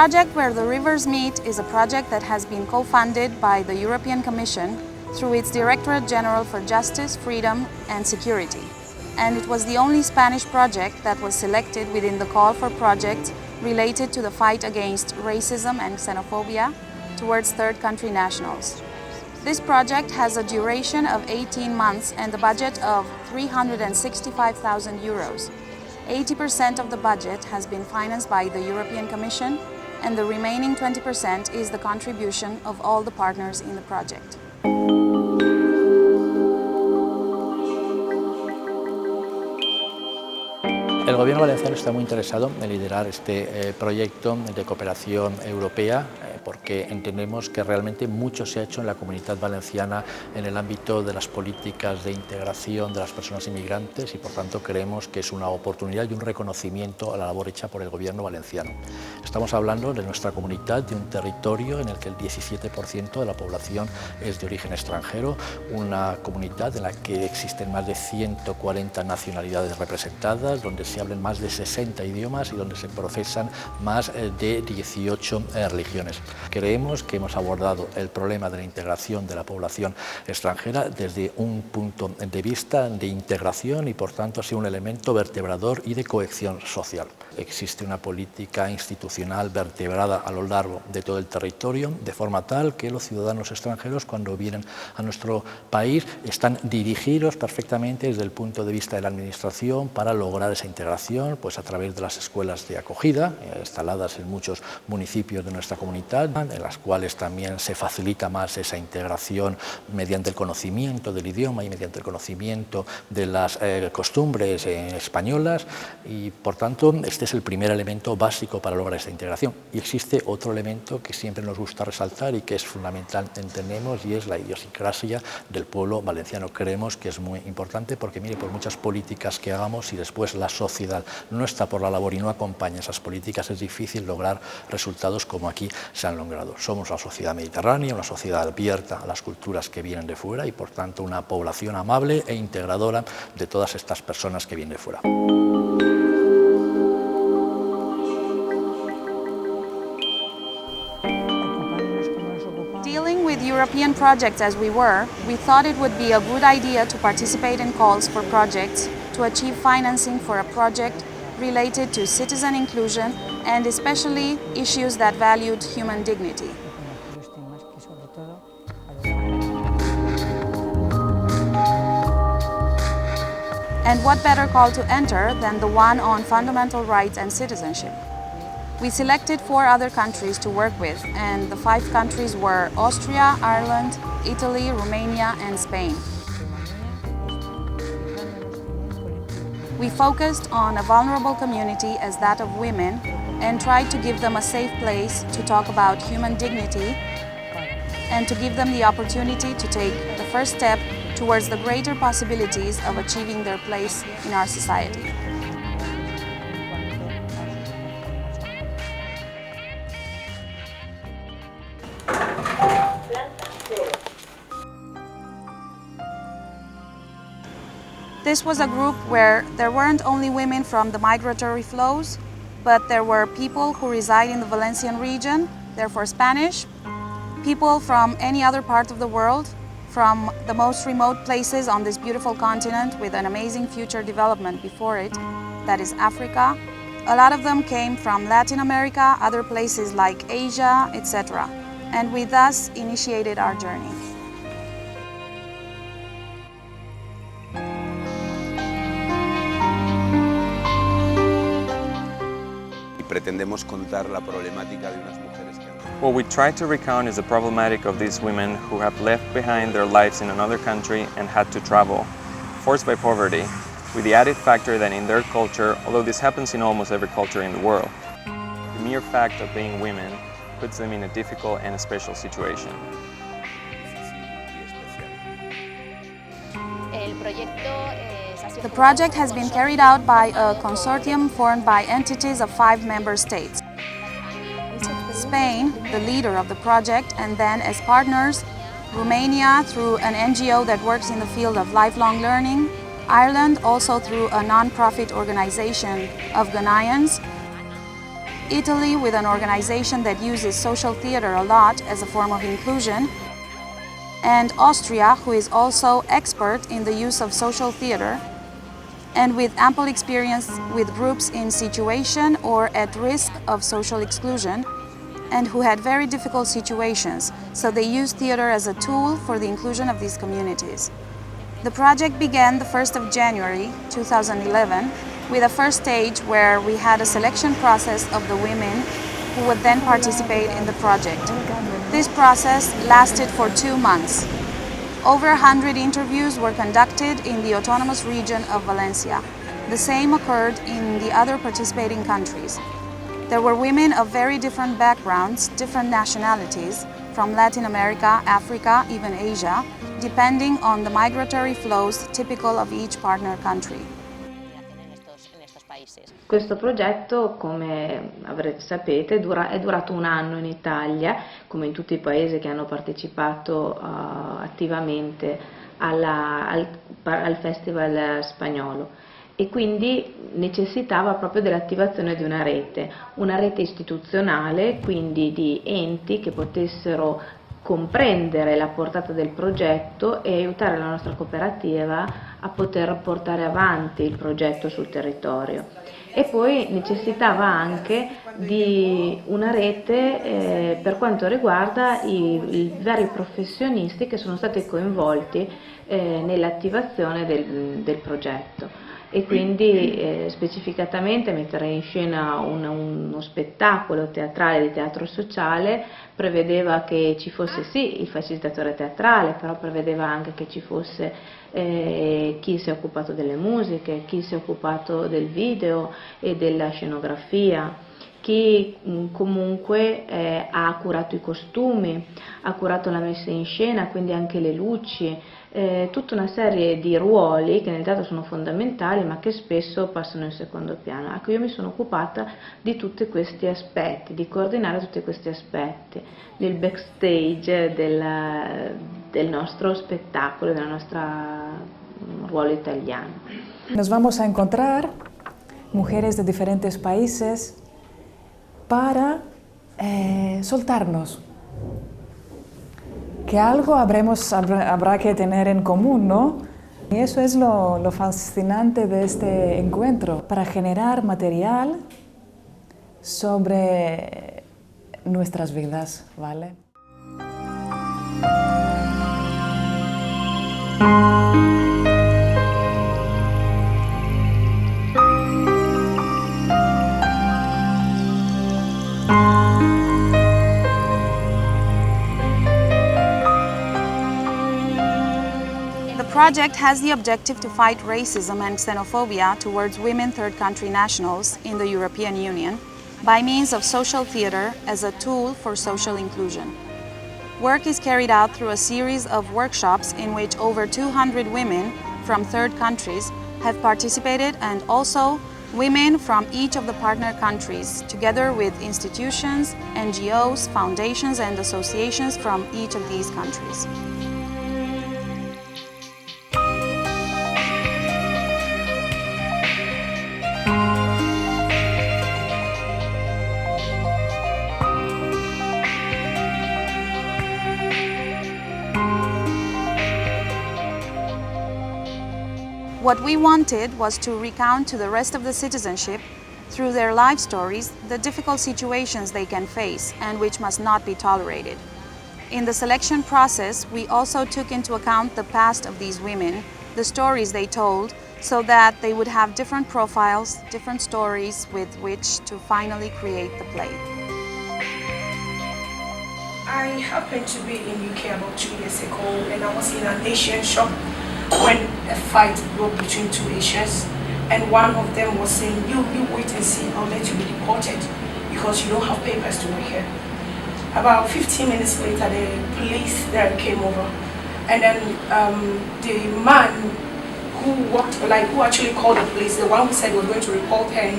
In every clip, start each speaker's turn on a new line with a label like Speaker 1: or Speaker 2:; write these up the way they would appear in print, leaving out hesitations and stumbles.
Speaker 1: project Where the Rivers Meet is a project that has been co-funded by the European Commission through its Directorate General for Justice, Freedom and Security. And it was the only Spanish project that was selected within the call for projects related to the fight against racism and xenophobia towards third country nationals. This project has a duration of 18 months and a budget of 365,000 euros. 80% of the budget has been financed by the European Commission, and the remaining 20% is the contribution of all the partners in the project.
Speaker 2: El Gobierno valenciano está muy interesado en liderar este proyecto de cooperación europea porque entendemos que realmente mucho se ha hecho en la Comunidad Valenciana en el ámbito de las políticas de integración de las personas inmigrantes y por tanto creemos que es una oportunidad y un reconocimiento a la labor hecha por el Gobierno valenciano. Estamos hablando de nuestra comunidad, de un territorio en el que el 17% de la población es de origen extranjero, una comunidad en la que existen más de 140 nacionalidades representadas, donde se hablan más de 60 idiomas y donde se profesan más de 18 religiones. Creemos que hemos abordado el problema de la integración de la población extranjera desde un punto de vista de integración y por tanto ha sido un elemento vertebrador y de cohesión social. Existe una política institucional vertebrada a lo largo de todo el territorio de forma tal que los ciudadanos extranjeros cuando vienen a nuestro país están dirigidos perfectamente desde el punto de vista de la administración para lograr esa integración pues a través de las escuelas de acogida instaladas en muchos municipios de nuestra comunidad, en las cuales también se facilita más esa integración mediante el conocimiento del idioma y mediante el conocimiento de las costumbres españolas y por tanto este es el primer elemento básico para lograr esta integración. Y existe otro elemento que siempre nos gusta resaltar y que es fundamental, entendemos, y es la idiosincrasia del pueblo valenciano. Creemos que es muy importante porque, mire, por muchas políticas que hagamos y después la sociedad no está por la labor y no acompaña esas políticas, es difícil lograr resultados como aquí se han logrado. Somos una sociedad mediterránea, una sociedad abierta a las culturas que vienen de fuera y, por tanto, una población amable e integradora de todas estas personas que vienen de fuera.
Speaker 1: Dealing with European projects as we were, we thought it would be a good idea to participate in calls for projects to achieve financing for a project related to citizen inclusion and especially issues that valued human dignity. And what better call to enter than the one on fundamental rights and citizenship? We selected 4 other countries to work with, and the 5 countries were Austria, Ireland, Italy, Romania, and Spain. We focused on a vulnerable community as that of women and tried to give them a safe place to talk about human dignity and to give them the opportunity to take the first step towards the greater possibilities of achieving their place in our society. This was a group where there weren't only women from the migratory flows, but there were people who reside in the Valencian region, therefore Spanish, people from any other part of the world, from the most remote places on this beautiful continent with an amazing future development before it, that is Africa. A lot of them came from Latin America, other places like Asia, etc. And we thus initiated our journey.
Speaker 3: Pretendemos contar la problemática de unas mujeres que
Speaker 4: What we try to recount is the problematic of these women who have left behind their lives in another country and had to travel, forced by poverty, with the added factor that in their culture, although this happens in almost every culture in the world, the mere fact of being women puts them in a difficult and a special situation.
Speaker 1: The project has been carried out by a consortium formed by entities of 5 member states. Spain, the leader of the project, and then as partners, Romania through an NGO that works in the field of lifelong learning, Ireland also through a non-profit organization of Ghanaians, Italy with an organization that uses social theater a lot as a form of inclusion, and Austria, who is also expert in the use of social theater, and with ample experience with groups in situation or at risk of social exclusion, and who had very difficult situations, so they used theater as a tool for the inclusion of these communities. The project began the 1st of January 2011 with a first stage where we had a selection process of the women who would then participate in the project. This process lasted for 2 months. Over 100 interviews were conducted in the autonomous region of Valencia. The same occurred in the other participating countries. There were women of very different backgrounds, different nationalities, from Latin America, Africa, even Asia, depending on the migratory flows typical of each partner country.
Speaker 5: Questo progetto, come sapete, è durato 1 anno in Italia, come in tutti i paesi che hanno partecipato attivamente al Festival spagnolo, e quindi necessitava proprio dell'attivazione di una rete istituzionale, quindi di enti che potessero comprendere la portata del progetto e aiutare la nostra cooperativa a poter portare avanti il progetto sul territorio. E poi necessitava anche di una rete per quanto riguarda i vari professionisti che sono stati coinvolti nell'attivazione del progetto. E quindi specificatamente mettere in scena uno spettacolo teatrale di teatro sociale prevedeva che ci fosse sì il facilitatore teatrale, però prevedeva anche che ci fosse chi si è occupato delle musiche, chi si è occupato del video e della scenografia, chi comunque ha curato i costumi, ha curato la messa in scena, quindi anche le luci, tutta una serie di ruoli che nel teatro sono fondamentali ma che spesso passano in secondo piano. Ecco, io mi sono occupata di tutti questi aspetti, di coordinare tutti questi aspetti nel backstage del nostro spettacolo, del nostro ruolo italiano.
Speaker 6: Nos vamos a encontrar mujeres de diferentes países para soltarnos, que algo habrá que tener en común, ¿no? Y eso es lo fascinante de este encuentro, para generar material sobre nuestras vidas, ¿vale?
Speaker 1: The project has the objective to fight racism and xenophobia towards women third country nationals in the European Union by means of social theater as a tool for social inclusion. Work is carried out through a series of workshops in which over 200 women from third countries have participated, and also women from each of the partner countries, together with institutions, NGOs, foundations and associations from each of these countries. What we wanted was to recount to the rest of the citizenship, through their life stories, the difficult situations they can face and which must not be tolerated. In the selection process, we also took into account the past of these women, the stories they told, so that they would have different profiles, different stories with which to finally create the play.
Speaker 7: I happened to be in UK about 2 years ago, and I was in an Asian shop when a fight broke between 2 Asians, and one of them was saying, you wait and see, I'll let you be deported because you don't have papers to work here. About 15 minutes later, the police there came over, and then the man who actually called the police, the one who said he was going to report her,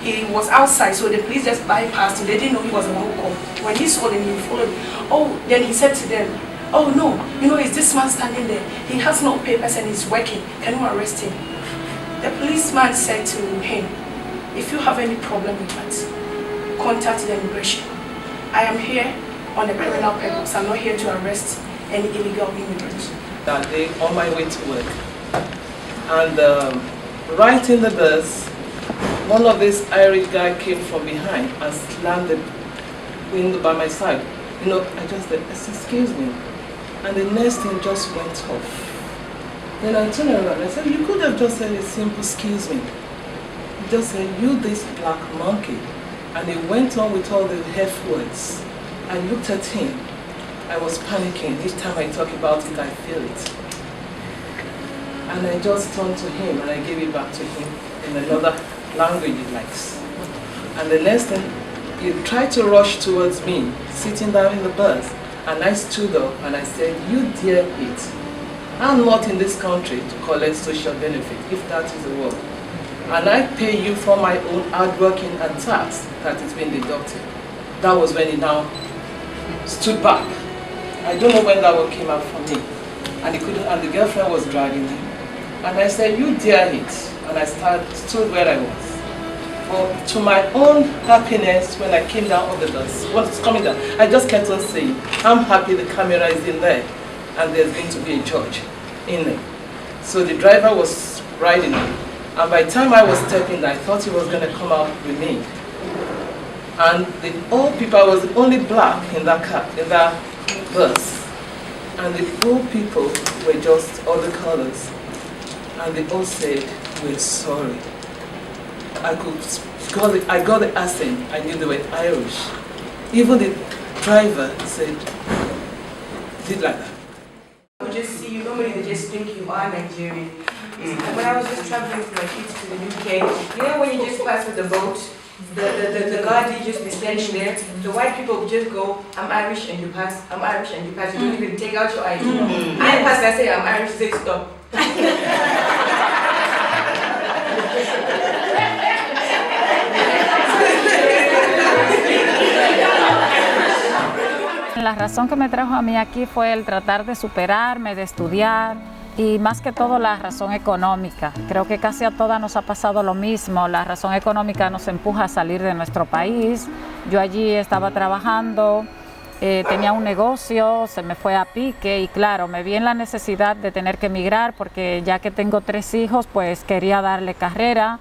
Speaker 7: he was outside, so the police just bypassed him. They didn't know he was the one who called. When he saw them, he followed. Oh, then he said to them, oh no, is this man standing there? He has no papers and he's working. Can you arrest him? The policeman said to him, if you have any problem with that, contact the immigration. I am here on a criminal purpose. I'm not here to arrest any illegal immigrants.
Speaker 8: That day on my way to work, and right in the bus, one of these Irish guy came from behind and slammed the window by my side. You know, I just said, excuse me, and the next thing just went off. Then I turned around and I said, you could have just said a simple excuse me. He just said, you this black monkey. And he went on with all the F words. I looked at him. I was panicking. Each time I talk about it, I feel it. And I just turned to him and I gave it back to him in another language he likes. And the next thing, he tried to rush towards me, sitting down in the bus. And I stood up and I said, you dare it. I'm not in this country to collect social benefit, if that is the word. And I pay you for my own hard working and tax that is being deducted. That was when he now stood back. I don't know when that one came out from me. And he couldn't, and the girlfriend was dragging him. And I said, you dare it. And I stood where I was. But to my own happiness, when I came down on the bus, was coming down, I just kept on saying, I'm happy the camera is in there and there's going to be a judge in there. So the driver was riding me. And by the time I was stepping, I thought he was going to come out with me. And the old people, I was the only black in that car, in that bus. And the old people were just other colors. And they all said, we're sorry. I got the accent, I knew they were Irish. Even the driver said, did like that.
Speaker 9: You just see you, normally they just think you are Nigerian. And when I was just traveling with my kids to the UK, you know when you just pass with the boat, the guard will just be standing there, the white people just go, I'm Irish and you pass, I'm Irish and you pass, you don't even take out your ID. I pass, I say I'm Irish, they stop.
Speaker 10: La razón que me trajo a mí aquí fue el tratar de superarme, de estudiar y más que todo la razón económica. Creo que casi a todas nos ha pasado lo mismo. La razón económica nos empuja a salir de nuestro país. Yo allí estaba trabajando, tenía un negocio, se me fue a pique y claro, me vi en la necesidad de tener que emigrar porque ya que tengo 3 hijos, pues quería darle carrera,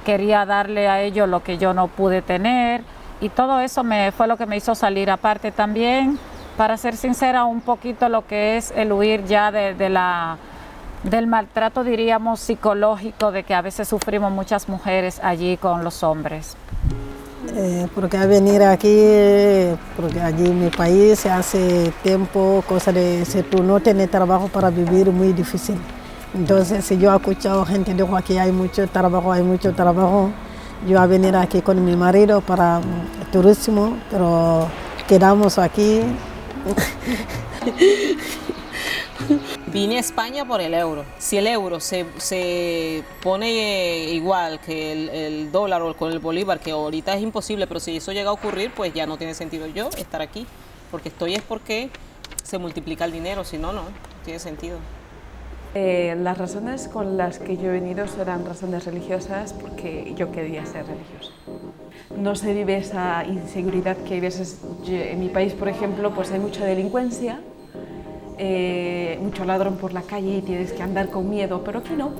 Speaker 10: quería darle a ellos lo que yo no pude tener. Y todo eso fue lo que me hizo salir. Aparte también, para ser sincera, un poquito lo que es el huir ya del maltrato, diríamos, psicológico de que a veces sufrimos muchas mujeres allí con los hombres.
Speaker 11: Porque al venir aquí, porque allí en mi país hace tiempo, cosa de si tú no tienes trabajo para vivir, muy difícil. Entonces, si yo he escuchado gente dijo aquí hay mucho trabajo, yo a venir aquí con mi marido para turismo, pero quedamos aquí.
Speaker 12: Vine a España por el euro. Si el euro se pone igual que el dólar o con el bolívar, que ahorita es imposible, pero si eso llega a ocurrir, pues ya no tiene sentido yo estar aquí. Porque estoy es porque se multiplica el dinero, si no, no tiene sentido.
Speaker 13: Las razones con las que yo he venido eran razones religiosas porque yo quería ser religiosa. No se vive esa inseguridad que hay veces en mi país, por ejemplo, pues hay mucha delincuencia, mucho ladrón por la calle y tienes que andar con miedo, pero aquí no.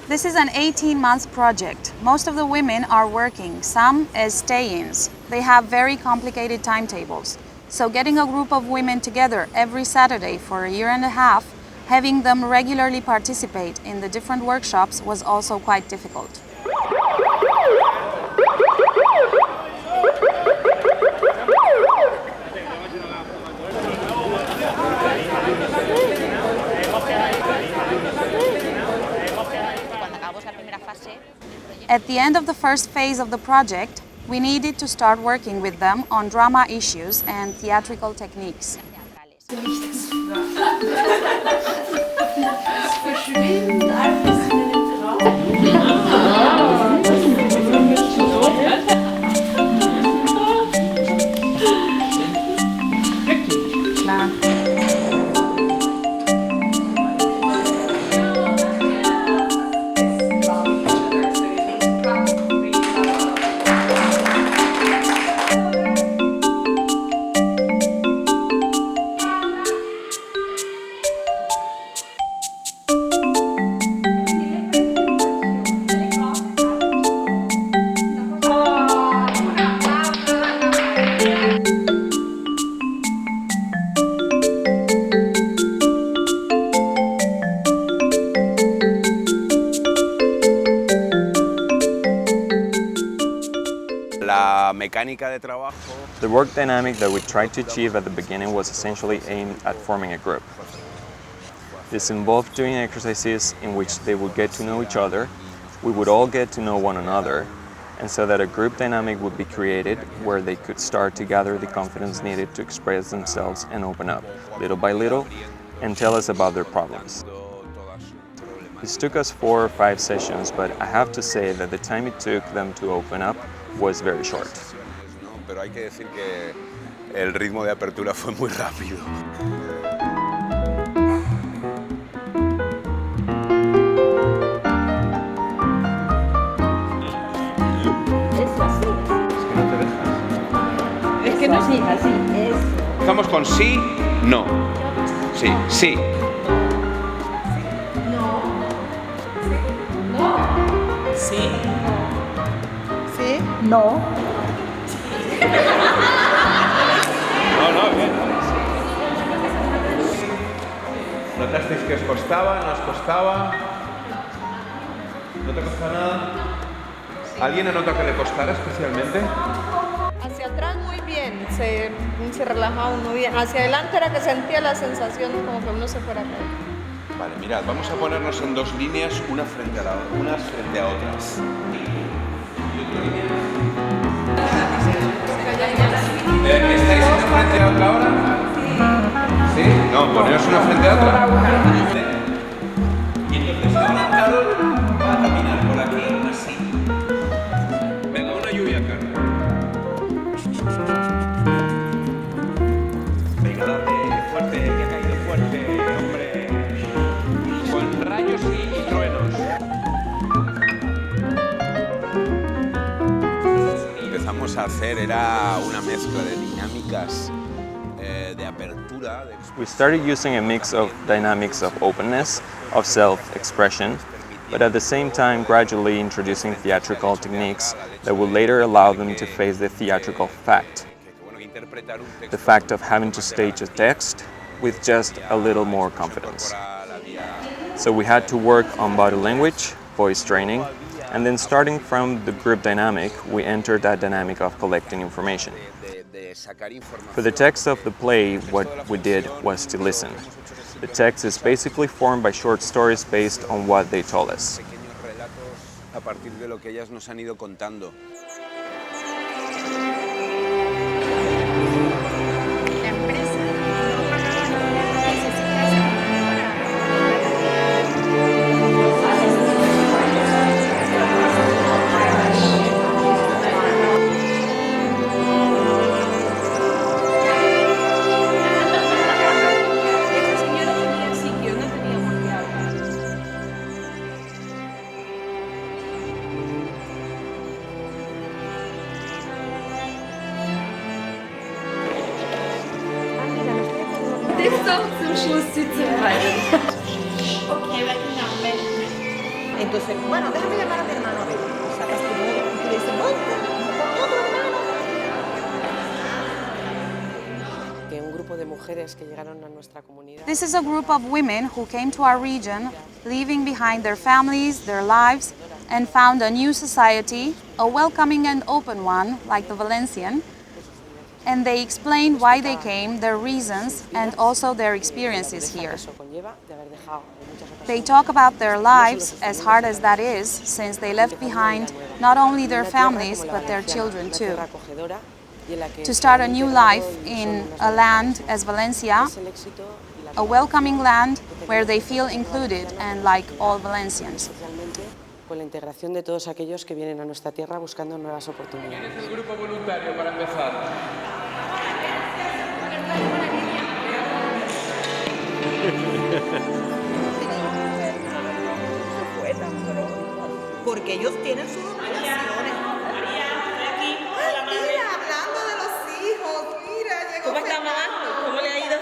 Speaker 1: This is an 18-month project. Most of the women are working, some as stay-ins. They have very complicated timetables. So getting a group of women together every Saturday for a year and a half, having them regularly participate in the different workshops was also quite difficult. At the end of the first phase of the project, we needed to start working with them on drama issues and theatrical techniques.
Speaker 3: mecánica de trabajo.
Speaker 4: The work dynamic that we tried to achieve at the beginning was essentially aimed at forming a group. This involved doing exercises in which they would get to know each other, we would all get to know one another, and so that a group dynamic would be created where they could start to gather the confidence needed to express themselves and open up, little by little, and tell us about their problems. This took us 4 or 5 sessions, but I have to say that the time it took them to open up was very short.
Speaker 3: Pero hay que decir que el ritmo de apertura fue muy rápido.
Speaker 14: Es que no es así, es...
Speaker 3: Estamos con sí, no. Sí, sí.
Speaker 14: No. No.
Speaker 12: Sí.
Speaker 14: Sí.
Speaker 6: No.
Speaker 3: No, bien. ¿Notasteis que os costaba? ¿No os costaba? ¿No te costaba nada? ¿Alguien ha notado que le costara especialmente?
Speaker 15: Hacia atrás muy bien, se relajaba uno bien. Hacia adelante era que sentía la sensación como que uno se fuera a caer.
Speaker 3: Vale, mirad, vamos a ponernos en 2 líneas, unas frente a otras. ¿Estáis una frente a otra ahora? Sí. ¿Sí? No, poneros una frente a otra. Y entonces ahora Carol va a caminar por aquí así. Venga, una lluvia, Carol. Venga, dale fuerte, que ha caído fuerte, hombre. Con rayos y truenos. Empezamos a hacer era una mezcla de dinámicas de apertura.
Speaker 4: We started using a mix of dynamics of openness, of self-expression, but at the same time gradually introducing theatrical techniques that would later allow them to face the theatrical fact. The fact of having to stage a text with just a little more confidence. So we had to work on body language, voice training, and then starting from the group dynamic, we entered that dynamic of collecting information. For the text of the play, what we did was to listen. The text is basically formed by short stories based on what they told us.
Speaker 3: A partir de lo que ellas nos han ido contando.
Speaker 14: Entonces, bueno, déjame llamar a mi hermano a ver. Sacas tu móvil y tú le dices, voy con otro hermano.
Speaker 16: Que un grupo de mujeres que llegaron a nuestra comunidad.
Speaker 1: This is a group of women who came to our region, leaving behind their families, their lives, and found a new society, a welcoming and open one, like the Valencian. And they explained why they came, their reasons, and also their experiences here. They talk about their lives, as hard as that is, since they left behind not only their families, but their children too. To start a new life in a land as Valencia, a welcoming land where they feel included and like all Valencians.
Speaker 16: Con la integración de todos aquellos que vienen a nuestra tierra buscando nuevas oportunidades.
Speaker 8: ¿Quién es el grupo voluntario para empezar?
Speaker 14: Porque ellos tienen sus obligaciones.
Speaker 12: María, estoy aquí con la madre.
Speaker 14: Mira, hablando de los hijos, mira, llegó.
Speaker 12: ¿Cómo está, mamá? ¿Cómo le ha ido?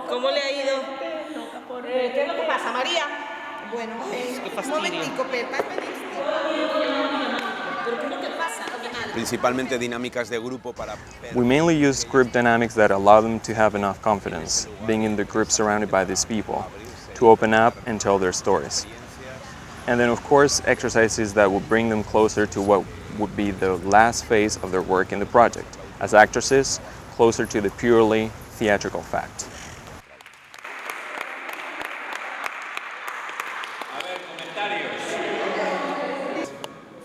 Speaker 12: ¿Cómo le ha ido?
Speaker 14: ¿Qué es lo que pasa, María? Bueno, un momentico, Pepa,
Speaker 3: Principalmente dinámicas de grupo para...
Speaker 4: We mainly use group dynamics that allow them to have enough confidence, being in the group surrounded by these people, to open up and tell their stories. And then of course exercises that will bring them closer to what would be the last phase of their work in the project, as actresses, closer to the purely theatrical fact.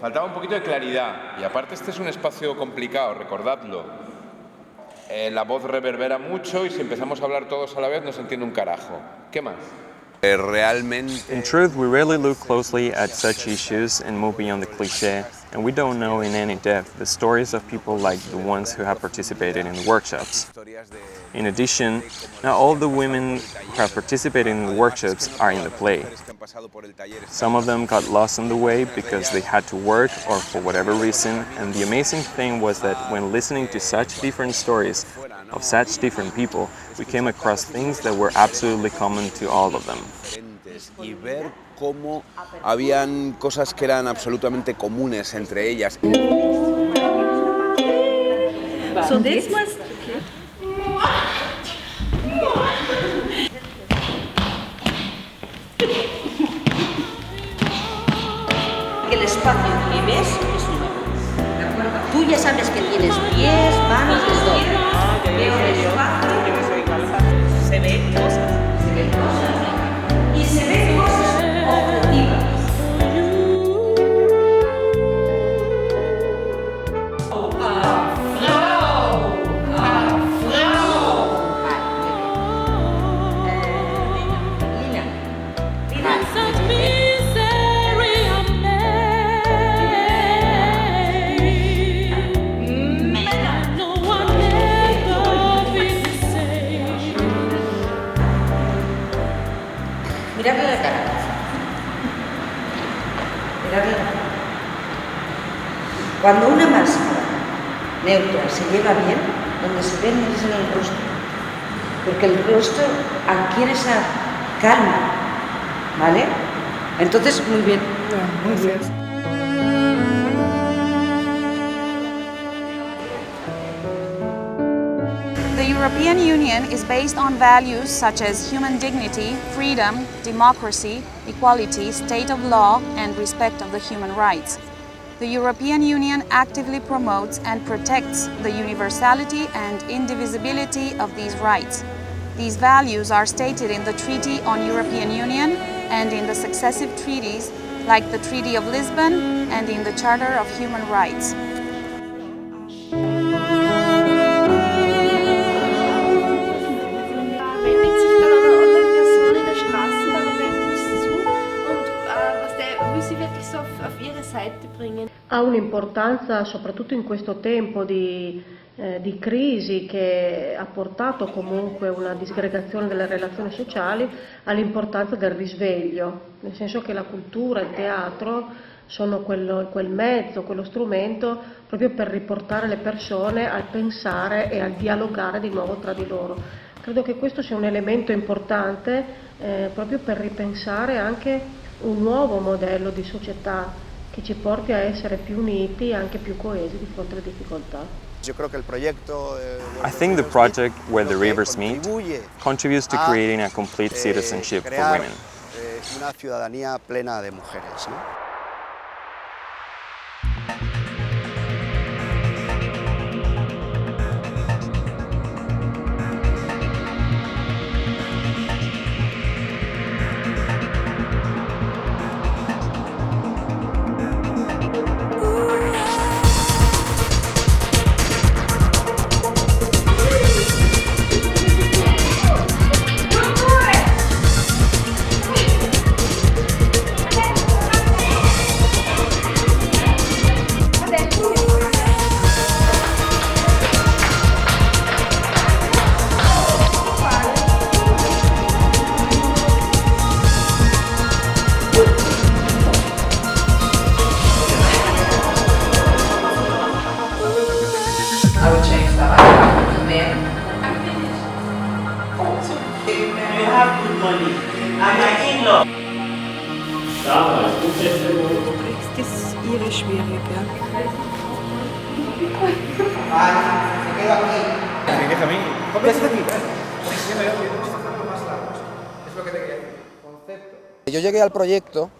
Speaker 3: Faltaba un poquito de claridad y aparte este es un espacio complicado, recordadlo. La voz reverbera mucho y si empezamos a hablar todos a la vez no se entiende un carajo. ¿Qué más?
Speaker 4: In truth, we rarely look closely at such issues and move beyond the cliché, and we don't know in any depth the stories of people like the ones who have participated in the workshops. In addition, not all the women who have participated in the workshops are in the play. Some of them got lost on the way because they had to work or for whatever reason, and the amazing thing was that when listening to such different stories of such different people, we came across things that were absolutely common to all of them.
Speaker 17: Y ver cómo habían cosas que eran absolutamente comunes entre ellas.
Speaker 18: So this was el espacio que ves es nuevo. Tú ya sabes que tienes pies, manos, es doble. Veo el espacio, se ven cosas, y se ven cosas objetivas. Mirarle la cara. Mirarle la cara. Cuando una máscara neutra se lleva bien, donde se ve es en el rostro. Porque el rostro adquiere esa calma, ¿vale? Entonces, muy bien. Muy bien.
Speaker 1: The European Union is based on values such as human dignity, freedom, democracy, equality, state of law, and respect of the human rights. The European Union actively promotes and protects the universality and indivisibility of these rights. These values are stated in the Treaty on European Union and in the successive treaties like the Treaty of Lisbon and in the Charter of Human Rights.
Speaker 19: Ha un'importanza soprattutto in questo tempo di crisi che ha portato comunque una disgregazione delle relazioni sociali, all'importanza del risveglio, nel senso che la cultura, il teatro sono quel mezzo, quello strumento proprio per riportare le persone al pensare e al dialogare di nuovo tra di loro. Credo che questo sia un elemento importante proprio per ripensare anche un nuovo modello di società che ci porti a essere più uniti e anche più coesi di fronte alle difficoltà.
Speaker 4: I think the project Where the Rivers Meet contributes to creating a complete citizenship for women.
Speaker 17: Una ciudadanía plena de mujeres, ¿no?
Speaker 15: Das ist ihre schwierig, ja.
Speaker 17: Yo llegué al proyecto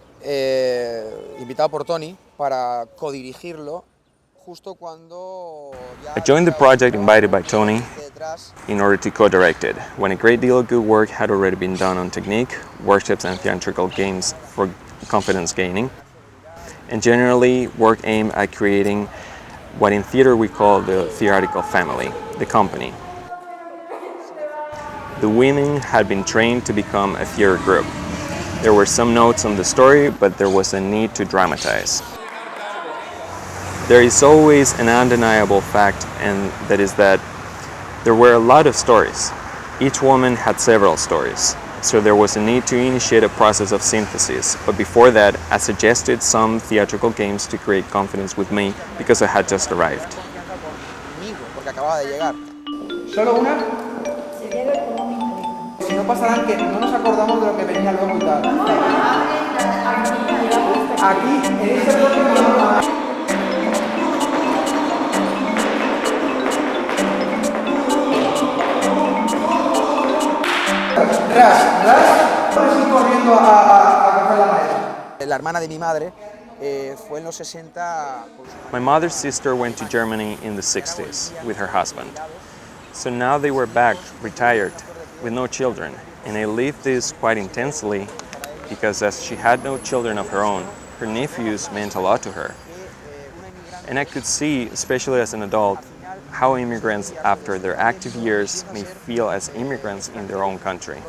Speaker 17: invitado por Toni para codirigirlo
Speaker 4: I joined the project invited by TONI in order to co-direct it, when a great deal of good work had already been done on technique, workshops and theatrical games for confidence gaining, and generally work aimed at creating what in theater we call the theatrical family, the company. The women had been trained to become a theater group. There were some notes on the story, but there was a need to dramatize. There is always an undeniable fact, and that is that there were a lot of stories. Each woman had several stories, so there was a need to initiate a process of synthesis. But before that, I suggested some theatrical games to create confidence with me because I had just arrived.
Speaker 20: ¿Solo una? Si no pasarán que no nos acordamos de lo que venía luego y tal. Aquí, en este bloque, corriendo a coger la maleta. La hermana de mi madre fue en los 60.
Speaker 4: My mother's sister went to Germany in the 60s with her husband. So now they were back, retired, with no children. And I lived this quite intensely because as she had no children of her own, her nephews meant a lot to her. And I could see, especially as an adult, how immigrants after their active years may feel as immigrants in their own country.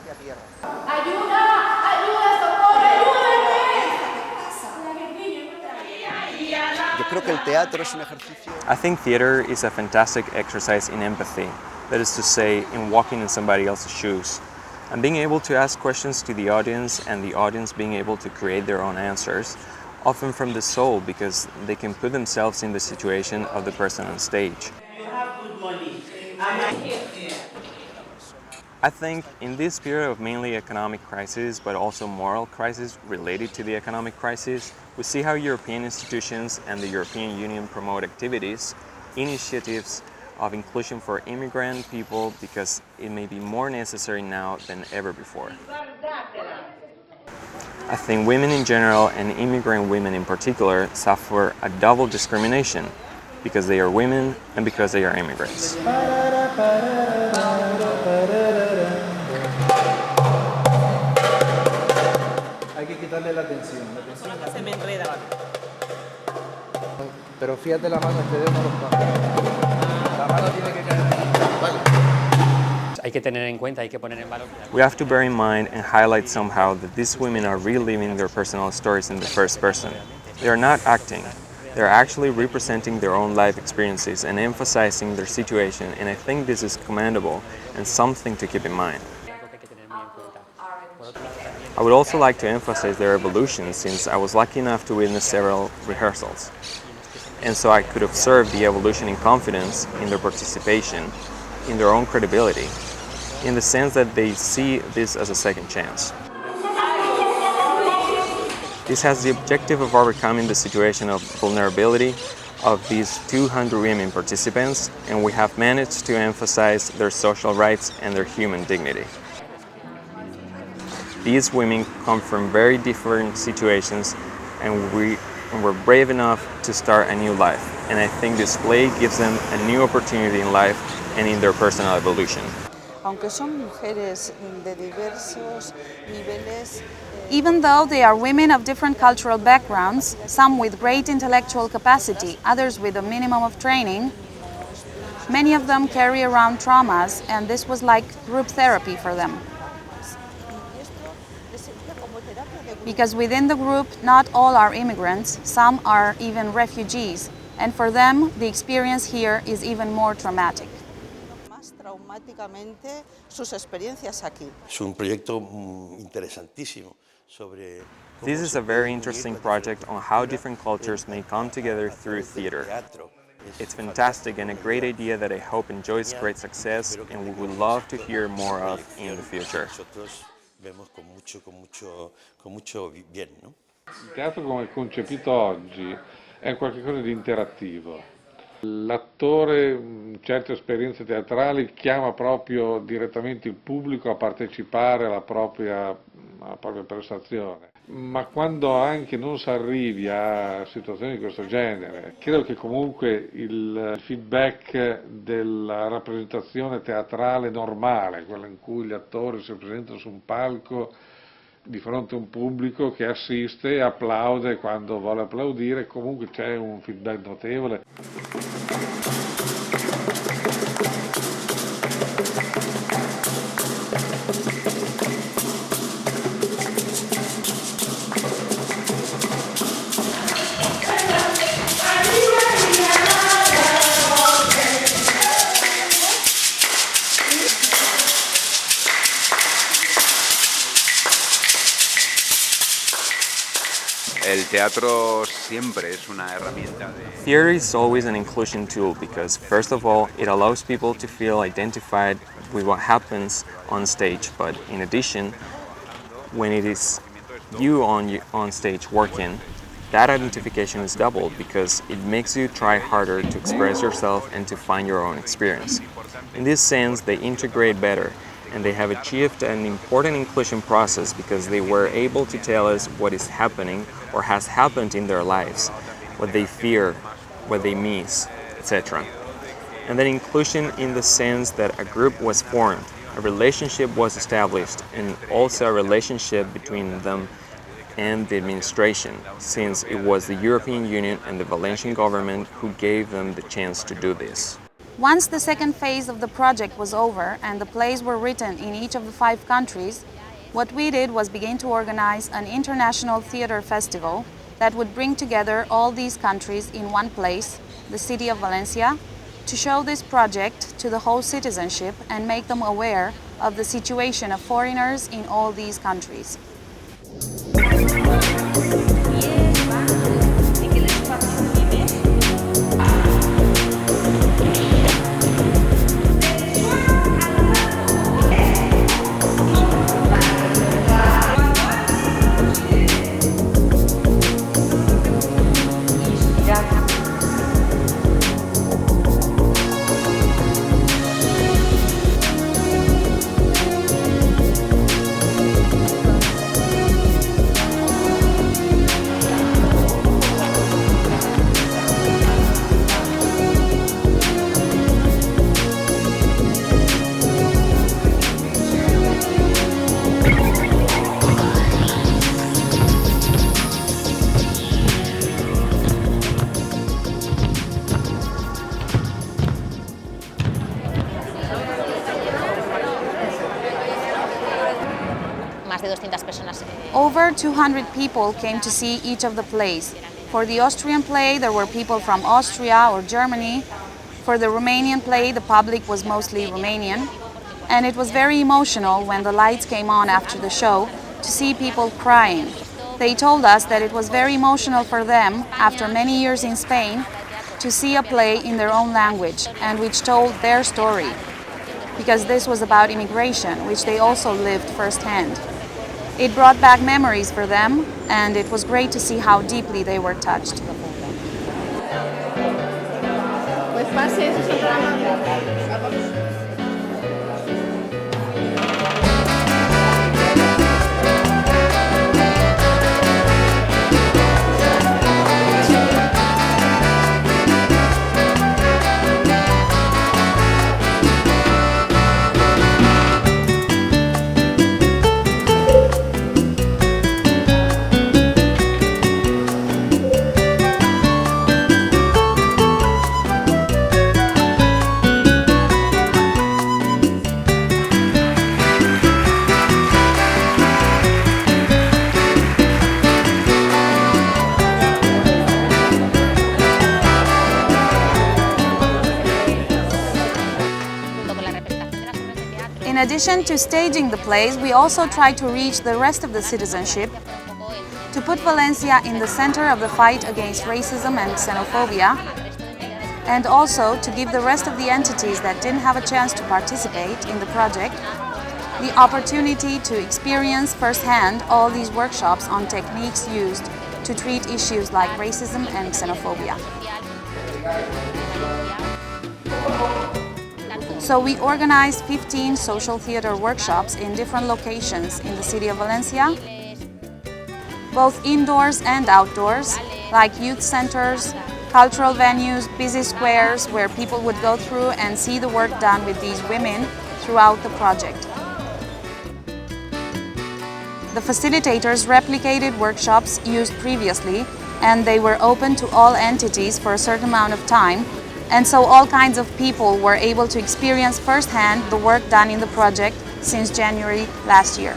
Speaker 4: I think theater is a fantastic exercise in empathy, that is to say, in walking in somebody else's shoes, and being able to ask questions to the audience and the audience being able to create their own answers, often from the soul because they can put themselves in the situation of the person on stage. I think in this period of mainly economic crisis, but also moral crisis related to the economic crisis, we see how European institutions and the European Union promote activities, initiatives of inclusion for immigrant people because it may be more necessary now than ever before. I think women in general and immigrant women in particular suffer a double discrimination because they are women and because they are immigrants.
Speaker 20: Hay que quitarle la tensión. Se me enreda. Pero fíjate la mano, este dedo no lo pasa. La mano tiene que caer aquí. Vale.
Speaker 21: Hay que tener en cuenta, hay que poner en valor.
Speaker 4: We have to bear in mind and highlight somehow that these women are reliving their personal stories in the first person. They are not acting. They are actually representing their own life experiences and emphasizing their situation, and I think this is commendable and something to keep in mind. I would also like to emphasize their evolution since I was lucky enough to witness several rehearsals. And so I could observe the evolution in confidence, in their participation, in their own credibility, in the sense that they see this as a second chance. This has the objective of overcoming the situation of vulnerability of these 200 women participants, and we have managed to emphasize their social rights and their human dignity. These women come from very different situations, and we're brave enough to start a new life. And I think this play gives them a new opportunity in life and in their personal evolution.
Speaker 1: Even though they are women of different cultural backgrounds, some with great intellectual capacity, others with a minimum of training, many of them carry around traumas, and this was like group therapy for them. Because within the group, not all are immigrants, some are even refugees, and for them, the experience here is even more traumatic.
Speaker 22: Es un proyecto interesantísimo.
Speaker 4: This is a very interesting project on how different cultures may come together through theater. It's fantastic and a great idea that I hope enjoys great success and we would love to hear more of in the future.
Speaker 23: Il teatro come è concepito oggi è qualcosa di interattivo. L'attore in certe esperienze teatrali chiama proprio direttamente il pubblico a partecipare alla propria prestazione. ma quando anche non si arrivi a situazioni di questo genere, credo che comunque il feedback della rappresentazione teatrale normale, quella in cui gli attori si presentano su un palco di fronte a un pubblico che assiste e applaude quando vuole applaudire, comunque c'è un feedback notevole.
Speaker 17: El teatro siempre es una herramienta de...
Speaker 4: Theater is always an inclusion tool because, first of all, it allows people to feel identified with what happens on stage, but in addition, when it is you on stage working, that identification is doubled because it makes you try harder to express yourself and to find your own experience. In this sense, they integrate better, and they have achieved an important inclusion process because they were able to tell us what is happening or has happened in their lives, what they fear, what they miss, etc. And then inclusion in the sense that a group was formed, a relationship was established, and also a relationship between them and the administration, since it was the European Union and the Valencian government who gave them the chance to do this.
Speaker 1: Once the second phase of the project was over and the plays were written in each of the 5 countries, what we did was begin to organize an international theater festival that would bring together all these countries in one place, the city of Valencia, to show this project to the whole citizenship and make them aware of the situation of foreigners in all these countries. Over 200 people came to see each of the plays. For the Austrian play, there were people from Austria or Germany. For the Romanian play, the public was mostly Romanian. And it was very emotional when the lights came on after the show to see people crying. They told us that it was very emotional for them, after many years in Spain, to see a play in their own language and which told their story. Because this was about immigration, which they also lived firsthand. It brought back memories for them, and it was great to see how deeply they were touched. In addition to staging the plays, we also tried to reach the rest of the citizenship, to put Valencia in the center of the fight against racism and xenophobia, and also to give the rest of the entities that didn't have a chance to participate in the project the opportunity to experience firsthand all these workshops on techniques used to treat issues like racism and xenophobia. So we organized 15 social theater workshops in different locations in the city of Valencia. both indoors and outdoors, like youth centers, cultural venues, busy squares where people would go through and see the work done with these women throughout the project. The facilitators replicated workshops used previously, and they were open to all entities for a certain amount of time, and so all kinds of people were able to experience firsthand the work done in the project since January last year.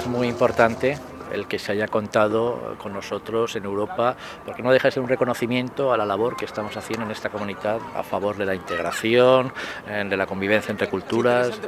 Speaker 21: Muy importante el que se haya contado con nosotros en Europa, porque no deja de ser un reconocimiento a la labor que estamos haciendo en esta comunidad a favor de la integración, de la convivencia entre culturas,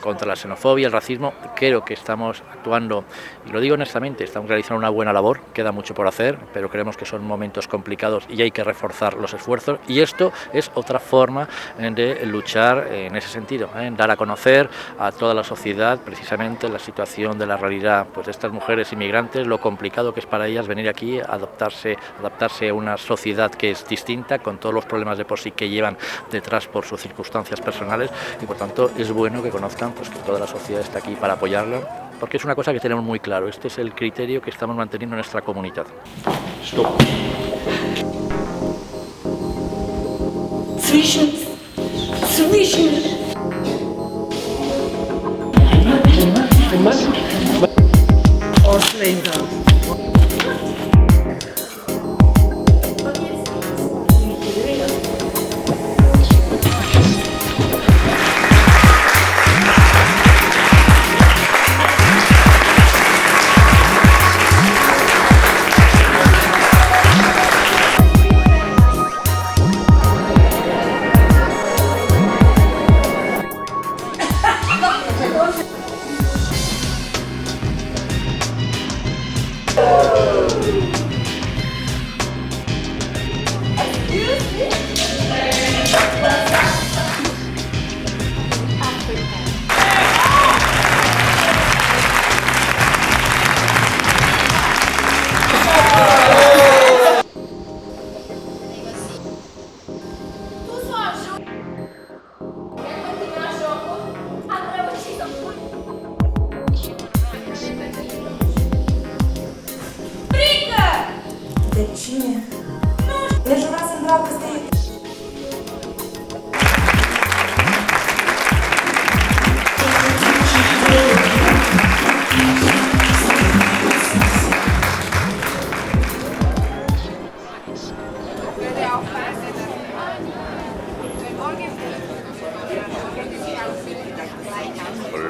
Speaker 21: contra la xenofobia, el racismo. Creo que estamos actuando, y lo digo honestamente, estamos realizando una buena labor, queda mucho por hacer, pero creemos que son momentos complicados y hay que reforzar los esfuerzos, y esto es otra forma de luchar en ese sentido, dar a conocer a toda la sociedad precisamente la situación de la realidad pues, de estas mujeres inmigrantes, lo complicado que es para ellas venir aquí, adaptarse a una sociedad que es distinta, con todos los problemas de por sí que llevan detrás por sus circunstancias personales, y por tanto es bueno que conozcan pues, que toda la sociedad está aquí para apoyarla, porque es una cosa que tenemos muy claro, este es el criterio que estamos manteniendo en nuestra comunidad. Stop.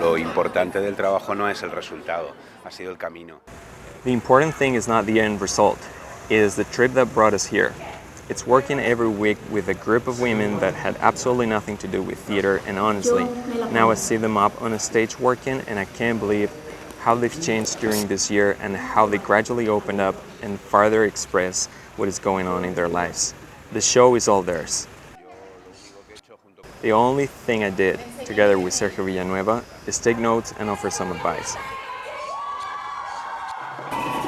Speaker 17: Lo importante del trabajo no es el resultado, ha sido el camino.
Speaker 4: The important thing is not the end result, it is the trip that brought us here. It's working every week with a group of women that had absolutely nothing to do with theater, and honestly, now I see them up on a stage working and I can't believe how they've changed during this year and how they gradually opened up and further express what is going on in their lives. The show is all theirs. The only thing I did, together with Sergio Villanueva, is take notes and offer some advice.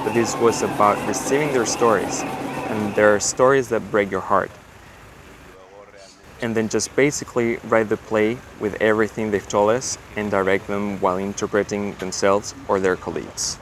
Speaker 4: But this was about receiving their stories, and there are stories that break your heart. And then just basically write the play with everything they've told us and direct them while interpreting themselves or their colleagues.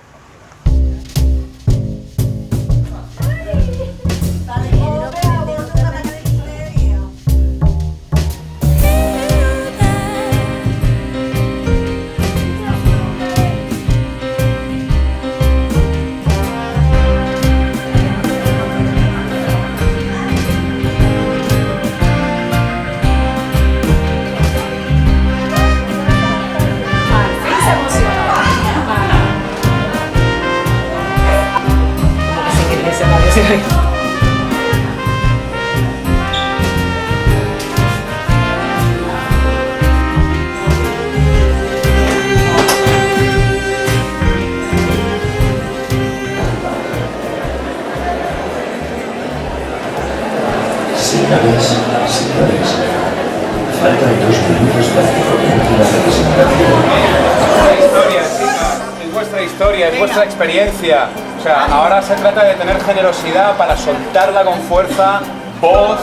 Speaker 2: Señoras, señores, faltan 2 minutos para que comience la representación.
Speaker 3: Historia, chica, en vuestra vuestra historia, es vuestra experiencia. O sea, ahora se trata de tener generosidad para soltarla con fuerza, voz,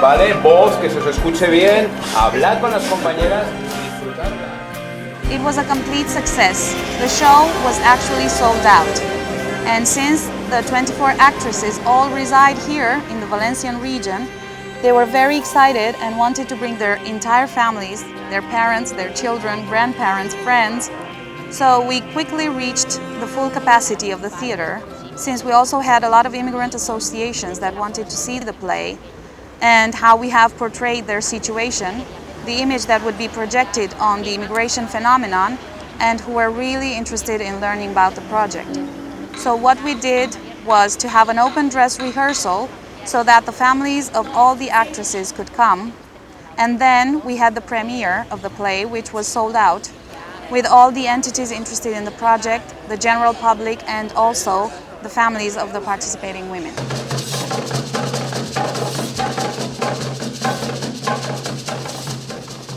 Speaker 3: ¿vale? Voz, que se os escuche bien, hablar con las compañeras y disfrutarla.
Speaker 1: It was a complete success. The show was actually sold out. And since the 24 actresses all reside here in the Valencian region, they were very excited and wanted to bring their entire families, their parents, their children, grandparents, friends. So we quickly reached the full capacity of the theater, since we also had a lot of immigrant associations that wanted to see the play and how we have portrayed their situation, the image that would be projected on the immigration phenomenon, and who were really interested in learning about the project. So what we did was to have an open dress rehearsal so that the families of all the actresses could come, and then we had the premiere of the play, which was sold out, with all the entities interested in the project, the general public, and also the families of the participating women.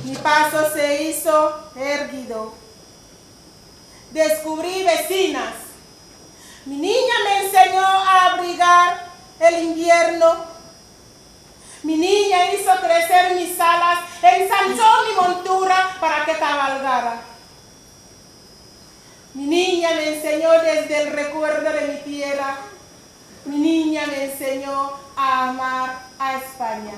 Speaker 5: Mi paso se hizo erguido. Descubrí vecinas. Mi niña me enseñó a abrigar el invierno. Mi niña hizo crecer mis alas, ensanchó mi montura para que cabalgara. Mi niña me enseñó desde el recuerdo de mi tierra. Mi niña me enseñó a amar a España.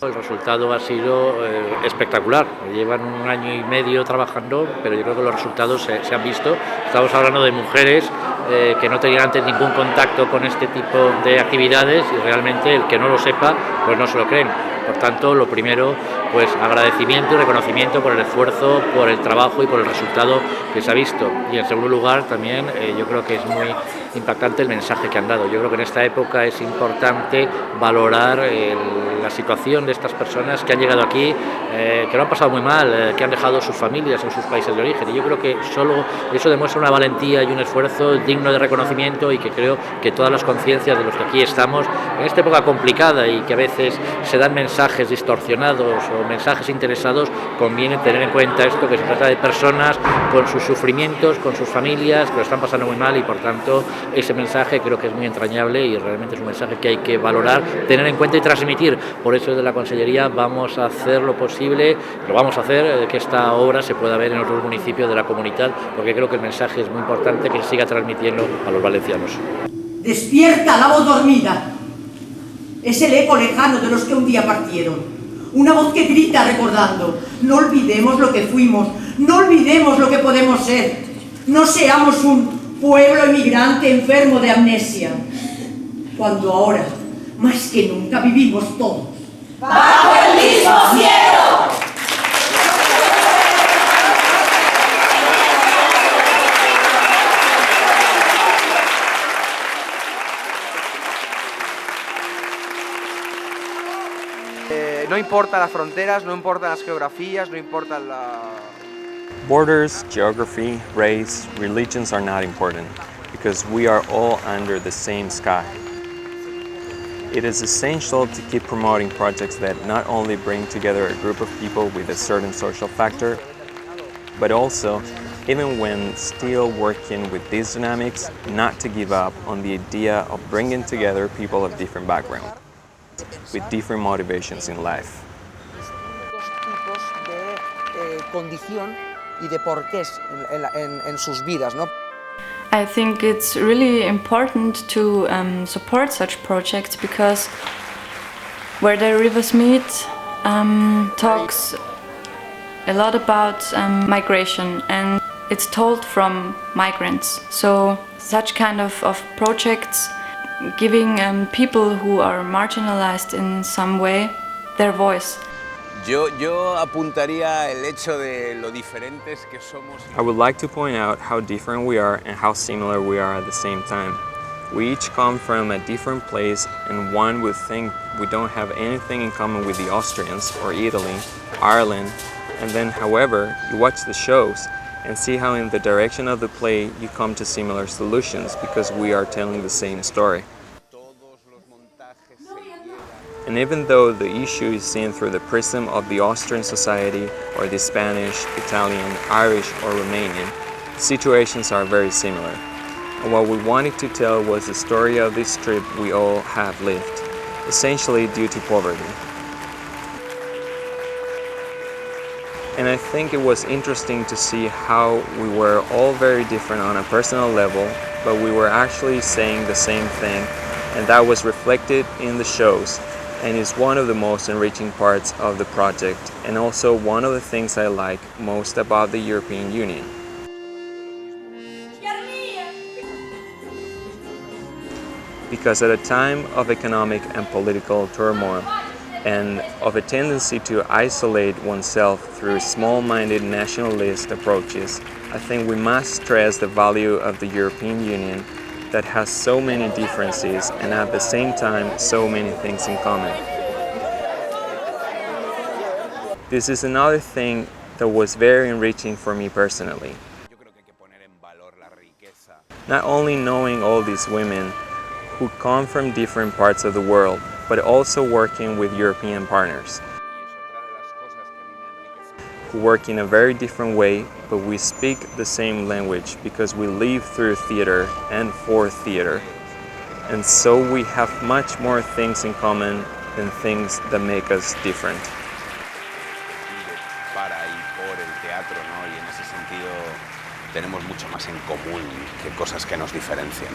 Speaker 21: El resultado ha sido espectacular. Llevan un año y medio trabajando, pero yo creo que los resultados se han visto. Estamos hablando de mujeres que no tenían antes ningún contacto con este tipo de actividades y realmente el que no lo sepa, pues no se lo creen. Por tanto, lo primero, pues agradecimiento y reconocimiento por el esfuerzo, por el trabajo y por el resultado que se ha visto. Y en segundo lugar, también yo creo que es muy impactante el mensaje que han dado. Yo creo que en esta época es importante valorar la situación de estas personas que han llegado aquí, que lo han pasado muy mal, que han dejado sus familias en sus países de origen. Y yo creo que solo eso demuestra una valentía y un esfuerzo digno de reconocimiento y que creo que todas las conciencias de los que aquí estamos, en esta época complicada y que a veces se dan mensajes distorsionados o mensajes interesados, conviene tener en cuenta esto, que se trata de personas con sus sufrimientos, con sus familias, que lo están pasando muy mal y por tanto ese mensaje creo que es muy entrañable y realmente es un mensaje que hay que valorar, tener en cuenta y transmitir. Por eso desde la Consellería vamos a hacer lo posible, lo vamos a hacer, que esta obra se pueda ver en otros municipios de la comunidad, porque creo que el mensaje es muy importante que se siga transmitiendo a los valencianos.
Speaker 7: Despierta la voz dormida. Es el eco lejano de los que un día partieron. Una voz que grita recordando. No olvidemos lo que fuimos, no olvidemos lo que podemos ser. No seamos un pueblo emigrante enfermo de amnesia. Cuando ahora, más que nunca, vivimos todos
Speaker 5: ¡bajo el mismo cielo!
Speaker 20: No importan las fronteras, no importan las geografías, no importan la...
Speaker 4: Borders, geography, race, religions are not important because we are all under the same sky. It is essential to keep promoting projects that not only bring together a group of people with a certain social factor, but also, even when still working with these dynamics, not to give up on the idea of bringing together people of different backgrounds, with different motivations in life.
Speaker 20: Dos tipos de condición y de porqués en sus vidas, ¿no?
Speaker 9: I think it's really important to support such projects because where the Rivers Meet talks a lot about migration and it's told from migrants. So such kind of projects giving people who are marginalized in some way their voice.
Speaker 17: Yo apuntaría el hecho de lo diferentes que somos.
Speaker 4: I would like to point out how different we are and how similar we are at the same time. We each come from a different place and one would think we don't have anything in common with the Austrians or Italy, Ireland, and then however you watch the shows and see how in the direction of the play you come to similar solutions because we are telling the same story. And even though the issue is seen through the prism of the Austrian society or the Spanish, Italian, Irish or Romanian, situations are very similar. And what we wanted to tell was the story of this trip we all have lived, essentially due to poverty. And I think it was interesting to see how we were all very different on a personal level, but we were actually saying the same thing, and that was reflected in the shows, and is one of the most enriching parts of the project, and also one of the things I like most about the European Union. Because at a time of economic and political turmoil, and of a tendency to isolate oneself through small-minded nationalist approaches, I think we must stress the value of the European Union that has so many differences and at the same time so many things in common. This is another thing that was very enriching for me personally. Not only knowing all these women who come from different parts of the world, but also working with European partners who work in a very different way, but we speak the same language because we live through theater and for theater. And so we have much more things in common than things that make us different.
Speaker 17: Para y por el teatro, ¿no? Y en ese sentido tenemos mucho más en común que cosas que nos diferencian.